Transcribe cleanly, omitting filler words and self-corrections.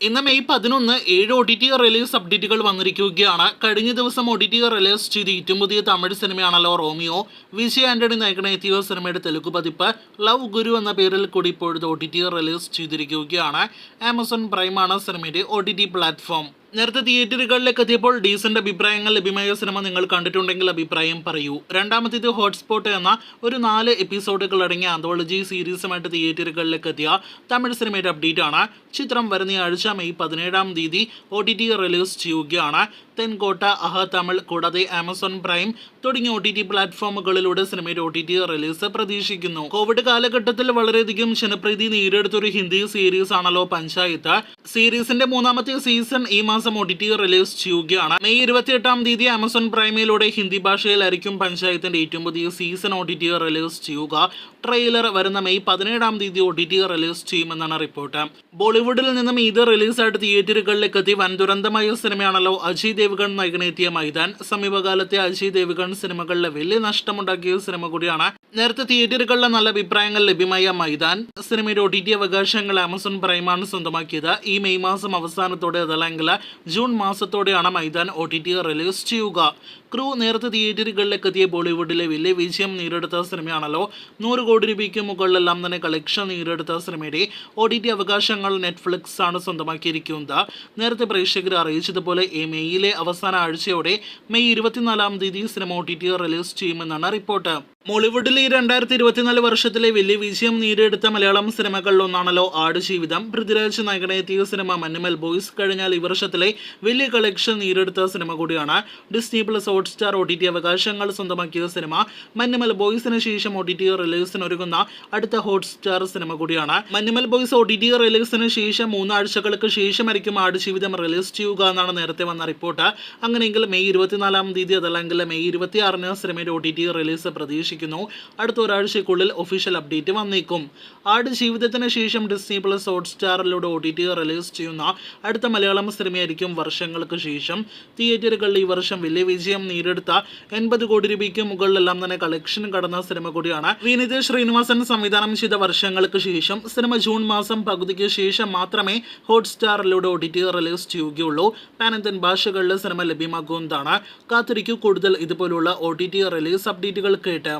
ഇന്ന് May 11 7 OTT release അപ്ഡേറ്റുകൾ വന്നിരിക്കുകയാണ്. കഴിഞ്ഞ ദിവസം OTT റിലീസ് ചെയ്ത ഏറ്റവും പുതിയ തമിഴ് സിനിമയാണല്ലോ റോമിയോ. വിജയ് ആന്റണി നായകനെത്തിയ സിനിമയുടെ തെലുഗു പതിപ്പ് ലവ് ഗുരു എന്ന പേരിൽ കൂടി ഇപ്പോഴത്തെ OTT റിലീസ് ചെയ്തിരിക്കുകയാണ്. ആമസോൺ പ്രൈമാണ് സിനിമയുടെ OTT പ്ലാറ്റ്ഫോം. നേരത്തെ തിയേറ്ററുകളിലേക്ക് എത്തിയപ്പോൾ ഡീസന്റ് അഭിപ്രായങ്ങൾ ലഭ്യമായ സിനിമ നിങ്ങൾ കണ്ടിട്ടുണ്ടെങ്കിൽ അഭിപ്രായം പറയൂ. രണ്ടാമത്തേത് ഹോട്ട്സ്പോട്ട് എന്ന ഒരു 4 എപ്പിസോഡുകൾ അടങ്ങിയ ആന്തോളജി സീരീസുമായിട്ട് തിയേറ്ററുകളിലേക്ക് എത്തിയ തമിഴ് സിനിമയുടെ അപ്ഡേറ്റ് ആണ്. ചിത്രം വരുന്ന ആഴ്ച മെയ് 17-ാം തീയതി OTT റിലീസ് ചെയ്യുകയാണ്. തെൻകോട്ട, അഹ തമിഴ് കൂടാതെ ആമസോൺ പ്രൈം തുടങ്ങിയ OTT പ്ലാറ്റ്ഫോമുകളിലൂടെ സിനിമയുടെ OTT റിലീസ് പ്രതീക്ഷിക്കുന്നു. കോവിഡ് കാലഘട്ടത്തിൽ വളരെയധികം ജനപ്രീതി നേടിയെടുത്തൊരു ഹിന്ദി സീരീസ് ആണല്ലോ പഞ്ചായത്ത്. സീരീസിന്റെ 3ാമത്തെ സീസൺ ഈ മാസം OTT റിലീസ് ചെയ്യുകയാണ്. മെയ് 28-ാം തീയതി ആമസോൺ പ്രൈമിലൂടെ ഹിന്ദി ഭാഷയിലായിരിക്കും പഞ്ചായത്തിന്റെ ഏറ്റവും പുതിയ സീസൺ OTT റിലീസ് ചെയ്യുക. ട്രെയിലർ വരുന്ന മെയ് 17-ാം തീയതി OTT റിലീസ് ചെയ്യുമെന്നാണ് റിപ്പോർട്ട്. ബോളിവുഡിൽ നിന്നും ഇത് റിലീസായിട്ട് തിയേറ്ററുകളിലേക്ക് എത്തി വൻ ദുരന്തമായ സിനിമയാണല്ലോ അജയ് ദേവ്ഗൺ നായകനെത്തിയ മൈതാൻ. സമീപകാലത്തെ അജയ് ദേവ്ഗൺ സിനിമകളിലെ വലിയ നഷ്ടമുണ്ടാക്കിയ സിനിമ കൂടിയാണ്. നേരത്തെ തിയേറ്ററുകളിലെ നല്ല അഭിപ്രായങ്ങൾ ലഭ്യമായ മൈതാൻ സിനിമയുടെ OTT അവകാശങ്ങൾ ആമസോൺ പ്രൈമാണ് സ്വന്തമാക്കിയത്. ഈ മെയ് മാസം അവസാനത്തോടെ അതല്ലെങ്കിൽ ജൂൺ മാസത്തോടെയാണ് മൈതാൻ OTT റിലീസ് ചെയ്യുക. ക്രൂ നേരത്തെ തിയേറ്ററുകളിലേക്ക് എത്തിയ ബോളിവുഡിലെ വലിയ വിജയം നേടിയെടുത്ത സിനിമയാണല്ലോ. 100 കോടി രൂപയ്ക്ക് മുകളിലെല്ലാം തന്നെ കളക്ഷൻ നേടിയെടുത്ത സിനിമയുടെ OTT അവകാശങ്ങൾ നെറ്റ്ഫ്ലിക്സ് ആണ് സ്വന്തമാക്കിയിരിക്കുന്നത്. നേരത്തെ പ്രേക്ഷകർ അറിയിച്ചതുപോലെ ഈ മെയ്യിലെ അവസാന ആഴ്ചയോടെ മെയ് 24-ാം തീയതി സിനിമ OTT റിലീസ് ചെയ്യുമെന്നാണ് റിപ്പോർട്ട്. മോളിവുഡിൽ ഈ 2024 വർഷത്തിലെ വലിയ വിജയം നേടിയെടുത്ത മലയാളം സിനിമകളിലൊന്നാണല്ലോ ആടുജീവിതം. പൃഥ്വിരാജ് നായകനെത്തിയ സിനിമ മഞ്ഞുമൽ ബോയ്സ് കഴിഞ്ഞാൽ ഈ വർഷത്തിലെ വലിയ കളക്ഷൻ നേടിയെടുത്ത സിനിമ കൂടിയാണ്. ഡിസ്നി പ്ലസ് ഹോട്ട്സ്റ്റാർ OTT അവകാശങ്ങൾ സ്വന്തമാക്കിയ സിനിമ മഞ്ഞുമൽ ബോയ്സിന് ശേഷം OTT റിലീസിന് ഒരുങ്ങുന്ന അടുത്ത ഹോട്ട്സ്റ്റാർ സിനിമ കൂടിയാണ്. മഞ്ഞുമൽ ബോയ്സ് OTT റിലീസിന് ശേഷം 3 ആഴ്ചകൾക്ക് ശേഷമായിരിക്കും ആടുജീവിതം റിലീസ് ചെയ്യുക എന്നാണ് നേരത്തെ വന്ന റിപ്പോർട്ട്. അങ്ങനെയെങ്കിൽ മെയ് 24-ാം തീയതി അതല്ലെങ്കിൽ മെയ് 26-ന് സിനിമയുടെ OTT റിലീസ് പ്രതീക്ഷിക്കുന്നു. അടുത്ത ഒരാഴ്ചയ്ക്കുള്ളിൽ ഒഫീഷ്യൽ അപ്ഡേറ്റ് വന്നേക്കും. ആടുജീവിതത്തിന് ശേഷം ഡിസ്നി പ്ലസ് ഹോട്ട്സ്റ്റാറിലൂടെ OTT റിലീസ് ചെയ്യുന്ന അടുത്ത മലയാളം സിനിമയായിരിക്കും വർഷങ്ങൾക്ക് ശേഷം. തിയേറ്ററുകളിൽ ഈ വർഷം വലിയ വിജയം നേടിയെടുത്ത 80 കോടി രൂപയ്ക്ക് മുകളിലെല്ലാം തന്നെ കളക്ഷൻ കടന്ന സിനിമ കൂടിയാണ്. വിനീത് ശ്രീനിവാസൻ സംവിധാനം ചെയ്ത വർഷങ്ങൾക്ക് ശേഷം സിനിമ ജൂൺ മാസം പകുതിക്ക് ശേഷം മാത്രമേ ഹോട്ട്സ്റ്റാറിലൂടെ OTT റിലീസ് ചെയ്യുകയുള്ളൂ. പാൻ ഇന്ത്യൻ ഭാഷകളിൽ സിനിമ ലഭ്യമാകുന്നതാണ്. കാത്തിരിക്കൂ കൂടുതൽ ഇതുപോലുള്ള OTT റിലീസ് അപ്ഡേറ്റുകൾ കേട്ട്.